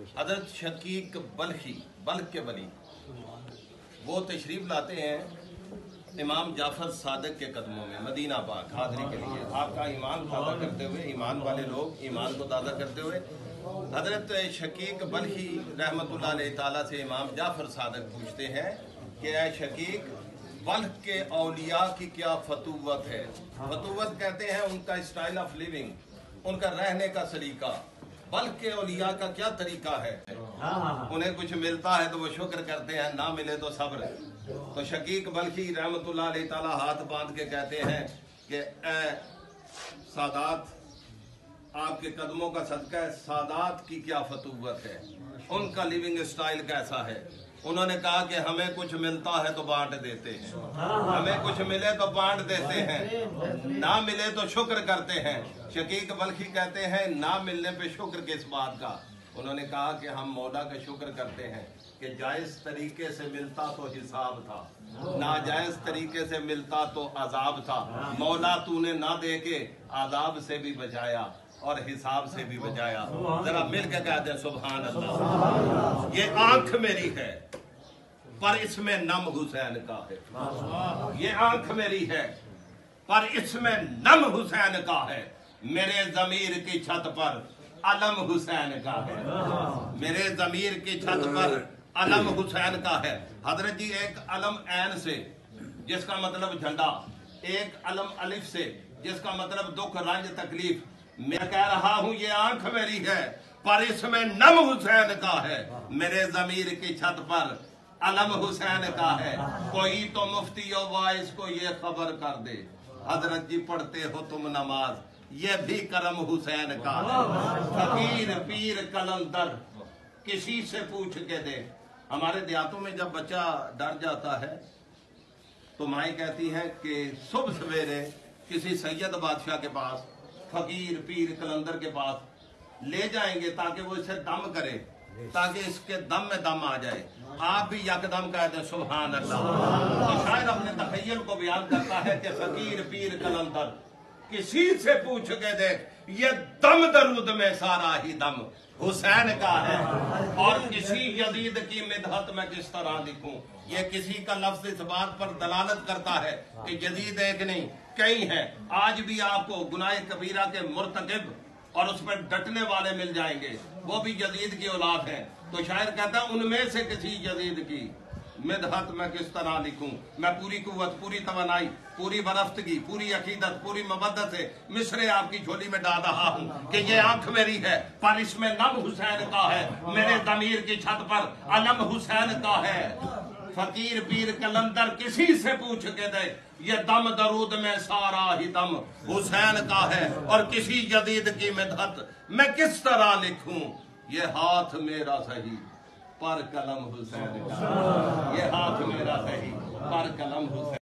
हज़रत शकीक बल्खी, बल्ख के वली, वो तशरीफ़ लाते हैं इमाम जाफ़र सादिक के कदमों में मदीना पाक हाज़री के लिए। आपका ईमान ताज़ा करते हुए, ईमान वाले लोग ईमान को ताज़ा करते हुए हज़रत शकीक बल्खी रहमतुल्लाह अलैह ताला से इमाम जाफ़र सादिक पूछते हैं कि ऐ शकीक, बल्ख के औलिया की क्या फतूवत है। फतूवत कहते हैं उनका स्टाइल ऑफ लिविंग, उनका रहने का सलीका। बल्ख के औलिया का क्या तरीका है। उन्हें कुछ मिलता है तो वो शुक्र करते हैं, ना मिले तो सब्र। तो शकीक बल्खी रहमतुल्लाह अलैह ताला हाथ बांध के कहते हैं कि ए सादात, आपके कदमों का सदका है, सादात की क्या फतूवत है, उनका लिविंग स्टाइल कैसा है। उन्होंने कहा कि हमें कुछ मिलता है तो बांट देते हैं, हमें कुछ मिले तो बांट देते हैं, ना मिले तो शुक्र करते हैं। शकीक बल्खी कहते हैं ना मिलने पे शुक्र किस बात का। उन्होंने कहा कि हम मौला का शुक्र करते हैं कि जायज तरीके से मिलता तो हिसाब था, नाजायज तरीके से मिलता तो अजाब था। मौला तूने ना दे के आदाब से भी बचाया और हिसाब से भी बचाया। जरा मिल के कहते हैं सुभान अल्लाह। ये आंख मेरी है पर इसमें नम हुसैन का है। ये आंख मेरी है पर इसमें नम हुसैन का है। मेरे जमीर की छत पर अलम हुसैन का है। मेरे जमीर की छत पर अलम हुसैन का है। हजरत जी, एक अलम ऐन से जिसका मतलब झंडा, एक अलम अलिफ से जिसका मतलब दुख रंज तकलीफ। मैं कह रहा हूं ये आंख मेरी है पर इसमें नम हुसैन का है। मेरे जमीर की छत पर अलम हुसैन का है। कोई तो मुफ्ती वाइस को ये खबर कर दे, हजरत जी पढ़ते हो तुम नमाज, ये भी करम हुसैन का है। फकीर पीर कलंदर किसी से पूछ के दे। हमारे देहातों में जब बच्चा डर जाता है तो माएँ कहती हैं कि सुबह सवेरे किसी सैयद बादशाह के पास, फकीर पीर कलंदर के पास ले जाएंगे ताकि वो इसे दम करे, ताकि इसके दम में दम आ जाए। आप भी यकदम कहते हैं सुभान अल्लाह। तो शायद अपने तखय्युल को बयान करता है कि फकीर पीर कलंदर किसी से पूछ के देख, ये दम दरूद में सारा ही दम हुसैन का है। और किसी यजीद की मिदहत में किस तरह लिखूं। ये किसी का लफ्ज इस बात पर दलालत करता है कि यजीद एक नहीं कई हैं। आज भी आपको गुनाह कबीरा के मुर्तकिब और उस पर डटने वाले मिल जाएंगे, वो भी यजीद की औलाद है। तो शायर कहता है उनमें से किसी यजीद की मिदहत में किस तरह लिखूं। मैं पूरी कुव्वत, पूरी तवानाई, पूरी बरफ्तगी, पूरी अकीदत, पूरी मबद्दत से मिसरे आपकी झोली में डाल रहा हूं कि ये आंख मेरी है पर इसमें नम हुसैन का है। मेरे ज़मीर की छत पर अलम हुसैन का है। फकीर पीर कलंदर किसी से पूछ के दे, ये दम दरूद में सारा ही दम हुसैन का है। और किसी यजीद की मिदहत मैं किस तरह लिखूं। ये हाथ मेरा सही पर कलम हुसैन का, ये हाथ मेरा सही पर कलम हुसैन।